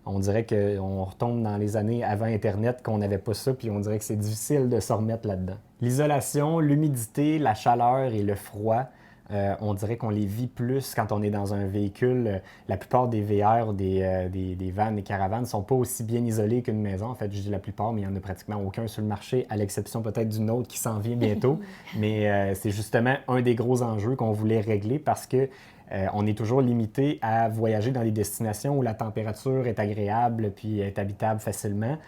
On dirait qu'on retombe dans les années avant Internet, qu'on n'avait pas ça, puis on dirait que c'est difficile de se remettre là-dedans. L'isolation, l'humidité, la chaleur et le froid, on dirait qu'on les vit plus quand on est dans un véhicule. La plupart des VR, des vannes, des caravanes ne sont pas aussi bien isolés qu'une maison. En fait, je dis la plupart, mais il n'y en a pratiquement aucun sur le marché, à l'exception peut-être d'une autre qui s'en vient bientôt. Mais c'est justement un des gros enjeux qu'on voulait régler parce que on est toujours limité à voyager dans des destinations où la température est agréable puis est habitable facilement.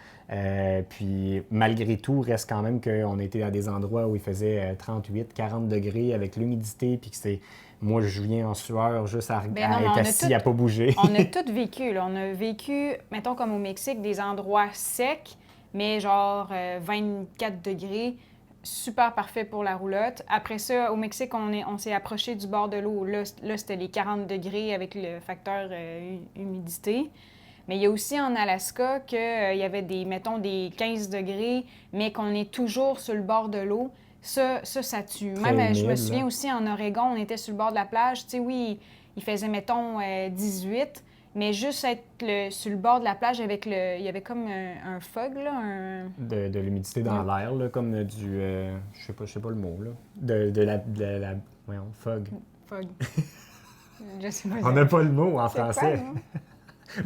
Puis malgré tout, reste quand même qu'on était dans des endroits où il faisait 38, 40 degrés avec l'humidité puis que c'est... Moi, je viens en sueur juste à être assis, à pas bouger. On a tout vécu, là. On a vécu, mettons comme au Mexique, des endroits secs, mais genre 24 degrés, super parfait pour la roulotte. Après ça, au Mexique, on s'est approché du bord de l'eau. Là c'était les 40 degrés avec le facteur humidité. Mais il y a aussi en Alaska qu'il y avait mettons, des 15 degrés, mais qu'on est toujours sur le bord de l'eau. Ça tue. Très Même, je me humide, souviens là. aussi en Oregon, on était sur le bord de la plage. Tu sais, oui, il faisait, mettons, 18, mais juste être sur le bord de la plage avec il y avait comme un fog, là, De l'humidité dans l'air, là, comme je sais pas le mot, là. Voyons, fog. Fog. Je sais pas. On n'a pas le mot en C'est quoi, français. non?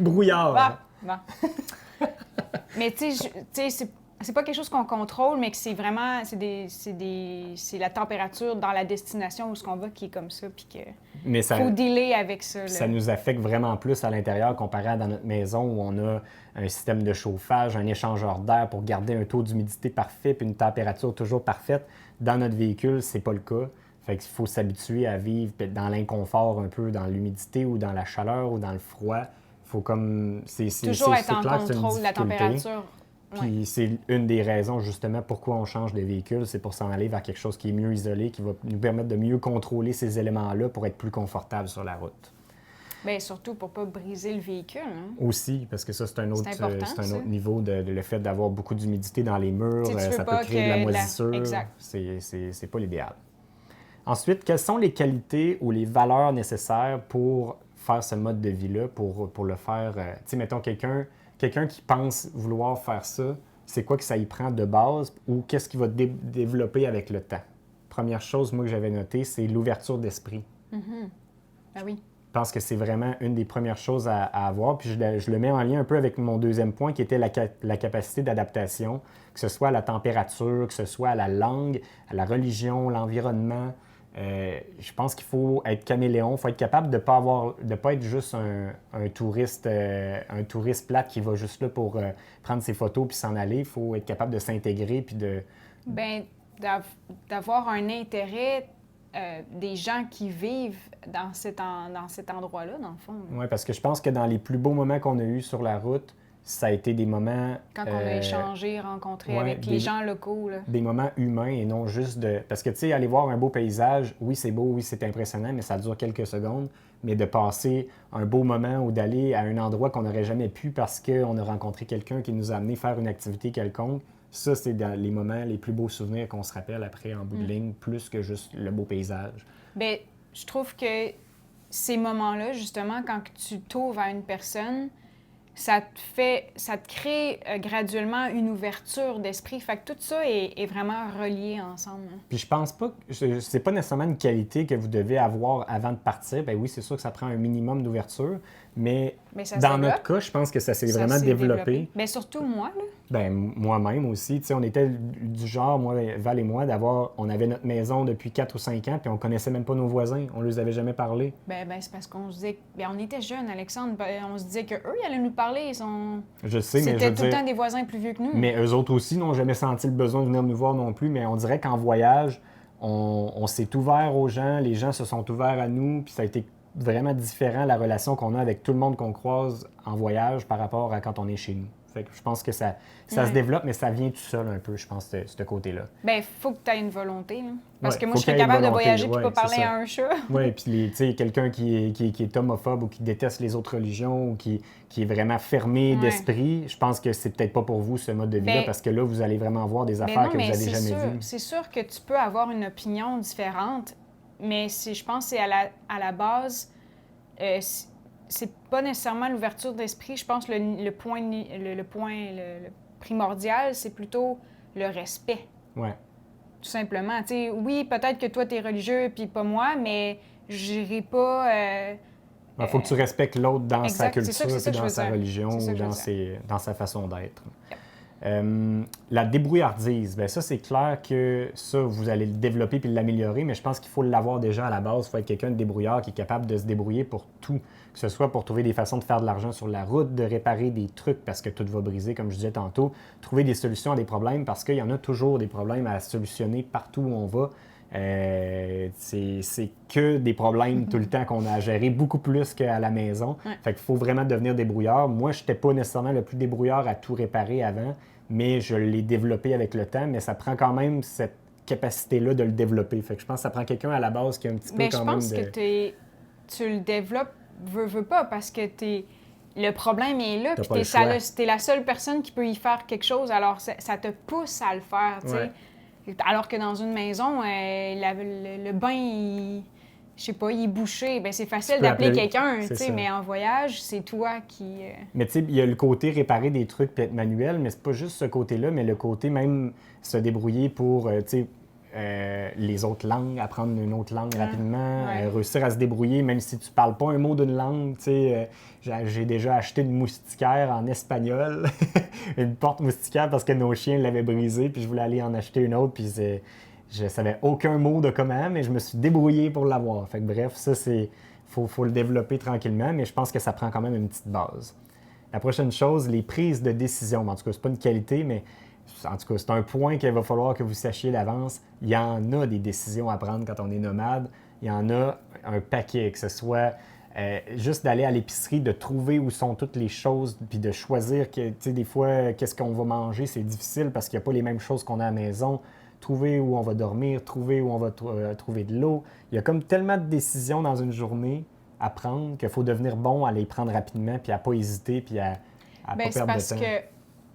Brouillard. Bon. Mais tu sais, c'est pas quelque chose qu'on contrôle, mais que c'est vraiment, c'est la température dans la destination où ce qu'on va qui est comme ça, puis que Mais ça, faut dealer avec ça. Là. ça nous affecte vraiment plus à l'intérieur comparé à dans notre maison où on a un système de chauffage, un échangeur d'air pour garder un taux d'humidité parfait puis une température toujours parfaite. Dans notre véhicule, c'est pas le cas. Fait qu'il faut s'habituer à vivre dans l'inconfort un peu, dans l'humidité ou dans la chaleur ou dans le froid. Faut comme Toujours être en clair que c'est une contrôle de la difficulté. température. Puis c'est une des raisons justement pourquoi on change de véhicule, c'est pour s'en aller vers quelque chose qui est mieux isolé, qui va nous permettre de mieux contrôler ces éléments-là pour être plus confortable sur la route. Bien, surtout pour pas briser le véhicule. Hein. Aussi, parce que ça, c'est un autre, important, ça. autre niveau, le fait d'avoir beaucoup d'humidité dans les murs, Tu sais, tu veux ça peut pas créer de la que moisissure. Exact. C'est pas l'idéal. Ensuite, quelles sont les qualités ou les valeurs nécessaires pour faire ce mode de vie-là, pour le faire? Tu sais, mettons, quelqu'un qui pense vouloir faire ça, c'est quoi que ça y prend de base ou qu'est-ce qu'il va développer avec le temps? Première chose, moi, que j'avais noté, c'est l'ouverture d'esprit. Ah oui. Je pense que c'est vraiment une des premières choses à avoir. Puis je le mets en lien un peu avec mon deuxième point qui était la capacité d'adaptation, que ce soit à la température, que ce soit à la langue, à la religion, l'environnement. Je pense qu'il faut être caméléon, il faut être capable de pas être juste un touriste plate qui va juste là pour prendre ses photos puis s'en aller. Il faut être capable de s'intégrer puis de... Bien, d'avoir un intérêt des gens qui vivent dans cet endroit-là, dans le fond. Oui, parce que je pense que dans les plus beaux moments qu'on a eus sur la route, ça a été des moments... Quand on a échangé, rencontré ouais, avec les gens locaux. Là. Des moments humains et non juste de... Parce que, tu sais, aller voir un beau paysage, oui, c'est beau, oui, c'est impressionnant, mais ça dure quelques secondes. Mais de passer un beau moment ou d'aller à un endroit qu'on n'aurait jamais pu parce qu'on a rencontré quelqu'un qui nous a amené faire une activité quelconque, ça, c'est dans les moments, les plus beaux souvenirs qu'on se rappelle après en bout de ligne, plus que juste le beau paysage. Bien, je trouve que ces moments-là, justement, quand tu t'ouvres à une personne, ça te crée graduellement une ouverture d'esprit. Fait que tout ça est vraiment relié ensemble. Hein. Puis je pense pas que c'est pas nécessairement une qualité que vous devez avoir avant de partir. Ben oui, c'est sûr que ça prend un minimum d'ouverture, mais dans notre cas, je pense que ça s'est vraiment développé. Bien, surtout moi, là. Ben moi-même aussi. Tu sais, on était du genre, moi, Val et moi, on avait notre maison depuis 4 ou 5 ans, puis on connaissait même pas nos voisins. On les avait jamais parlé. Ben c'est parce qu'on se disait... on était jeunes, Alexandre. On se disait qu'eux, ils allaient nous parler. Je sais, mais je veux C'était tout le dire, temps des voisins plus vieux que nous. mais eux autres aussi n'ont jamais senti le besoin de venir nous voir non plus. Mais on dirait qu'en voyage, on s'est ouvert aux gens, les gens se sont ouverts à nous, puis ça a été vraiment différent la relation qu'on a avec tout le monde qu'on croise en voyage par rapport à quand on est chez nous. Fait que je pense que ça se développe, mais ça vient tout seul un peu, je pense, de ce côté-là. Bien, il faut que tu aies une volonté. Là. Parce Ouais, que moi, faut je serais qu'il y ait une capable de volonté, voyager et ouais, pas parler c'est ça. à un chat. Oui, puis tu sais, quelqu'un qui est homophobe ou qui déteste les autres religions ou qui est vraiment fermé Ouais. d'esprit, je pense que c'est peut-être pas pour vous ce mode de vie-là, Ben, parce que là, vous allez vraiment voir des Mais affaires non, que vous mais n'avez c'est jamais sûr, vues. c'est sûr que tu peux avoir une opinion différente, mais je pense que c'est à la base, c'est pas nécessairement l'ouverture d'esprit. Je pense que le point primordial, c'est plutôt le respect, Ouais. tout simplement. Tu sais, oui, peut-être que toi, tu es religieux puis pas moi, mais j'irai pas... Il faut que tu respectes l'autre dans sa exact, c'est ça culture, que- c'est ça puis que dans je sa veux dire. religion C'est ça ou que je veux dans sa façon d'être. La débrouillardise, bien ça, c'est clair que ça, vous allez le développer puis l'améliorer, mais je pense qu'il faut l'avoir déjà à la base. Il faut être quelqu'un de débrouillard qui est capable de se débrouiller pour tout, que ce soit pour trouver des façons de faire de l'argent sur la route, de réparer des trucs parce que tout va briser, comme je disais tantôt, trouver des solutions à des problèmes parce qu'il y en a toujours des problèmes à solutionner partout où on va. C'est que des problèmes tout le temps qu'on a à gérer, beaucoup plus qu'à la maison. Ouais. Fait qu'il faut vraiment devenir débrouillard. Moi, je n'étais pas nécessairement le plus débrouillard à tout réparer avant, mais je l'ai développé avec le temps, mais ça prend quand même cette capacité-là de le développer. Fait que je pense que ça prend quelqu'un à la base qui a un petit peu Mais quand je même pense de... que tu le développes, veux pas, parce que le problème est là, T'as puis pas le choix. t'es la seule personne qui peut y faire quelque chose, alors ça te pousse à le faire, tu sais. Ouais. Alors que dans une maison, le bain, je sais pas, il est bouché, ben c'est facile peux d'appeler appeler- quelqu'un, tu c'est sais, ça. mais en voyage, c'est toi qui... Mais tu sais, il y a le côté réparer des trucs peut-être manuels, mais c'est pas juste ce côté-là, mais le côté même se débrouiller pour, tu sais, les autres langues, apprendre une autre langue rapidement, ouais. réussir à se débrouiller, même si tu parles pas un mot d'une langue, tu sais. J'ai déjà acheté une moustiquaire en espagnol, une porte moustiquaire parce que nos chiens l'avaient brisée, puis je voulais aller en acheter une autre, puis je savais aucun mot de comment, mais je me suis débrouillé pour l'avoir. Fait que bref, ça c'est... Faut le développer tranquillement, mais je pense que ça prend quand même une petite base. La prochaine chose, les prises de décision. En tout cas, c'est pas une qualité, mais en tout cas, c'est un point qu'il va falloir que vous sachiez d'avance. Il y en a des décisions à prendre quand on est nomade. Il y en a un paquet, que ce soit juste d'aller à l'épicerie, de trouver où sont toutes les choses, puis de choisir, tu sais, des fois, qu'est-ce qu'on va manger, c'est difficile parce qu'il n'y a pas les mêmes choses qu'on a à la maison. Trouver où on va dormir, trouver où on va trouver de l'eau. Il y a comme tellement de décisions dans une journée à prendre qu'il faut devenir bon à les prendre rapidement, puis à pas hésiter, puis à pas Ben, c'est perdre de parce temps. que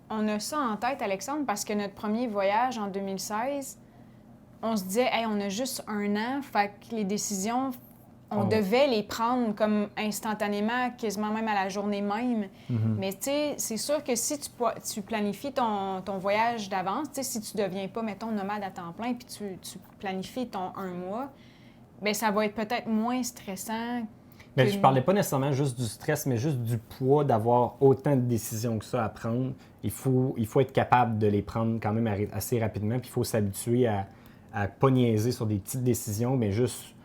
on a ça en tête, Alexandre, parce que notre premier voyage en 2016, on se disait, hey, on a juste un an, fait que les décisions, on devait les prendre comme instantanément, quasiment même à la journée même. Mais tu sais, c'est sûr que si tu planifies ton voyage d'avance, tu sais, si tu deviens pas, mettons, nomade à temps plein, puis tu planifies ton un mois, bien, ça va être peut-être moins stressant. Mais je parlais pas nécessairement juste du stress, mais juste du poids d'avoir autant de décisions que ça à prendre. Il faut être capable de les prendre quand même assez rapidement, puis il faut s'habituer à pas niaiser sur des petites décisions, mais juste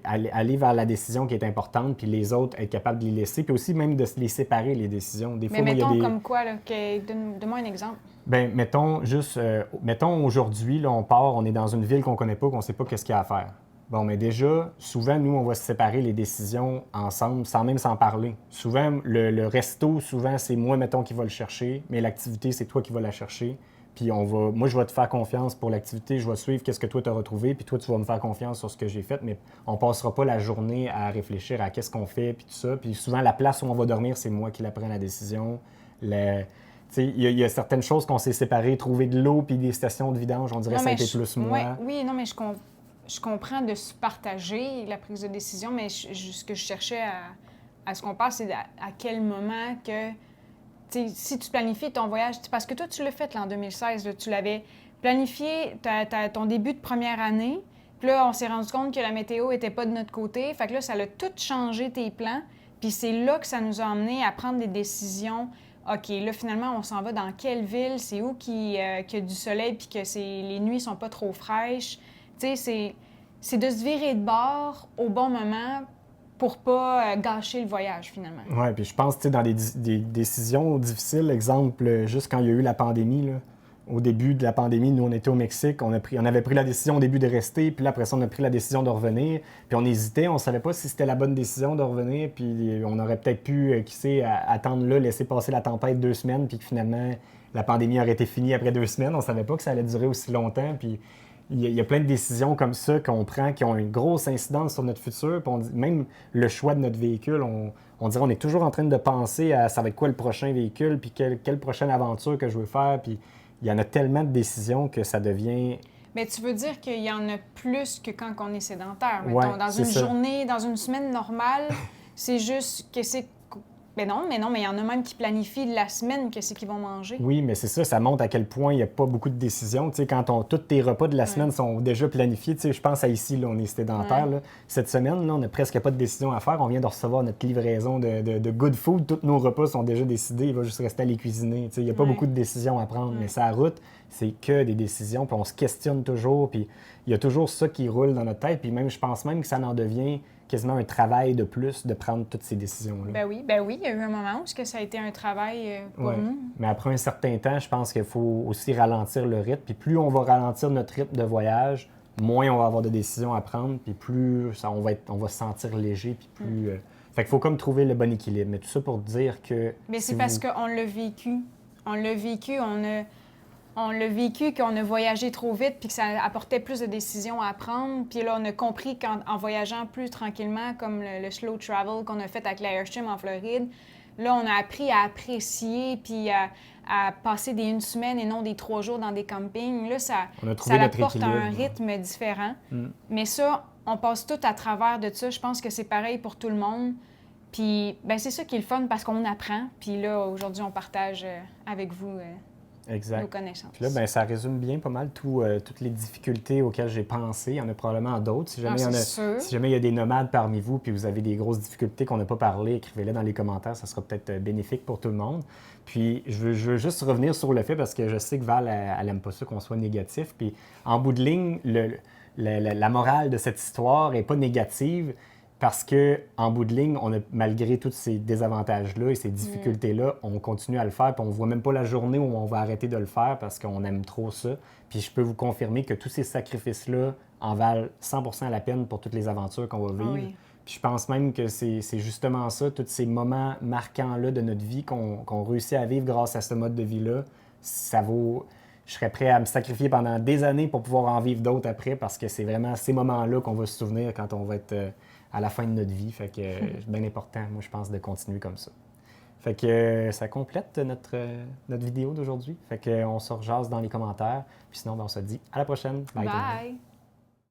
aller vers la décision qui est importante, puis les autres, être capable de les laisser, puis aussi même de se les séparer, les décisions. Des Mais fois, moi, il y a mettons des... comme quoi, là, donne-moi un exemple. Ben, mettons aujourd'hui, là, on part, on est dans une ville qu'on connaît pas, qu'on sait pas qu'est-ce qu'il y a à faire. Bon, mais déjà, souvent, nous, on va se séparer les décisions ensemble, sans même s'en parler. Souvent, le resto, souvent, c'est moi, mettons, qui va le chercher, mais l'activité, c'est toi qui vas la chercher. Puis moi, je vais te faire confiance pour l'activité, je vais suivre qu'est-ce que toi, tu as retrouvé, puis toi, tu vas me faire confiance sur ce que j'ai fait, mais on passera pas la journée à réfléchir à qu'est-ce qu'on fait, puis tout ça. Puis souvent, la place où on va dormir, c'est moi qui la prends la décision. Il y a certaines choses qu'on s'est séparées, trouver de l'eau puis des stations de vidange, on dirait que ça a été plus moi. Oui, non, mais je comprends de se partager la prise de décision, mais ce que je cherchais à ce qu'on parle, c'est à quel moment que, si tu planifies ton voyage, parce que toi, tu l'as fait là, en 2016, là, tu l'avais planifié ton début de première année, puis là, on s'est rendu compte que la météo n'était pas de notre côté, fait que là, ça a tout changé tes plans, puis c'est là que ça nous a amené à prendre des décisions. OK, là, finalement, on s'en va dans quelle ville? C'est où qui a du soleil puis que les nuits sont pas trop fraîches? Tu sais, c'est de se virer de bord au bon moment pour pas gâcher le voyage, finalement. Oui, puis je pense, tu sais, dans des décisions difficiles, exemple, juste quand il y a eu la pandémie, là, au début de la pandémie, nous, on était au Mexique, on avait pris la décision au début de rester, puis là, après ça, on a pris la décision de revenir, puis on hésitait, on savait pas si c'était la bonne décision de revenir, puis on aurait peut-être pu, qui sait, attendre là, laisser passer la tempête 2 semaines, puis que finalement, la pandémie aurait été finie après 2 semaines. On savait pas que ça allait durer aussi longtemps, puis il y a plein de décisions comme ça qu'on prend qui ont une grosse incidence sur notre futur. Puis même le choix de notre véhicule, on dirait qu'on est toujours en train de penser à ça va être quoi le prochain véhicule, puis quelle prochaine aventure que je veux faire. Puis il y en a tellement de décisions que ça devient... Mais tu veux dire qu'il y en a plus que quand on est sédentaire. Ouais, mettons. Dans une journée, dans une semaine normale, c'est juste que c'est... Mais non, mais il y en a même qui planifient la semaine qu'est-ce qu'ils vont manger. Oui, mais c'est ça, ça montre à quel point il n'y a pas beaucoup de décisions. Tu sais, quand tous tes repas de la semaine sont déjà planifiés, tu sais, je pense à ici, là, on est sédentaire. Là. Cette semaine, là, on n'a presque pas de décision à faire. On vient de recevoir notre livraison de good food. Tous nos repas sont déjà décidés. Il va juste rester à les cuisiner. Tu sais, il n'y a pas beaucoup de décisions à prendre. Mais sa route, c'est que des décisions. Puis on se questionne toujours. Puis il y a toujours ça qui roule dans notre tête. Puis même, je pense même que ça en devient quasiment un travail de plus de prendre toutes ces décisions-là. Ben oui, il y a eu un moment où ça a été un travail pour nous. Mais après un certain temps, je pense qu'il faut aussi ralentir le rythme. Puis plus on va ralentir notre rythme de voyage, moins on va avoir de décisions à prendre, puis plus on va se sentir léger, puis plus... Fait qu'il faut comme trouver le bon équilibre. Mais tout ça pour dire que... Mais c'est parce qu'on l'a vécu. On l'a vécu, qu'on a voyagé trop vite puis que ça apportait plus de décisions à prendre. Puis là, on a compris qu'en voyageant plus tranquillement, comme le slow travel qu'on a fait avec l'Airstream en Floride, Là, on a appris à apprécier puis à passer des 1 semaine et non des 3 jours dans des campings. Là, ça On a trouvé notre apporte un équilibre. rythme différent. Mais ça, on passe tout à travers de ça. Je pense que c'est pareil pour tout le monde. Puis, ben c'est ça qui est le fun parce qu'on apprend. Puis là, aujourd'hui, on partage avec vous nos connaissances. Puis là, ben, ça résume bien pas mal toutes les difficultés auxquelles j'ai pensé. Il y en a probablement d'autres. Si jamais il y a des nomades parmi vous puis vous avez des grosses difficultés qu'on n'a pas parlé, écrivez-les dans les commentaires. Ça sera peut-être bénéfique pour tout le monde. Puis je veux juste revenir sur le fait parce que je sais que Val, elle n'aime pas ça qu'on soit négatif. Puis en bout de ligne, la morale de cette histoire n'est pas négative. Parce qu'en bout de ligne, malgré tous ces désavantages-là et ces difficultés-là, on continue à le faire. Puis on ne voit même pas la journée où on va arrêter de le faire parce qu'on aime trop ça. Puis je peux vous confirmer que tous ces sacrifices-là en valent 100% la peine pour toutes les aventures qu'on va vivre. Oui. Puis je pense même que c'est justement ça, tous ces moments marquants-là de notre vie qu'on réussit à vivre grâce à ce mode de vie-là, ça vaut... Je serais prêt à me sacrifier pendant des années pour pouvoir en vivre d'autres après parce que c'est vraiment ces moments-là qu'on va se souvenir quand on va être à la fin de notre vie. Fait que c'est bien important, moi, je pense, de continuer comme ça. Fait que ça complète notre vidéo d'aujourd'hui. Fait qu'on se rejase dans les commentaires. Puis sinon, ben, on se dit à la prochaine. Bye!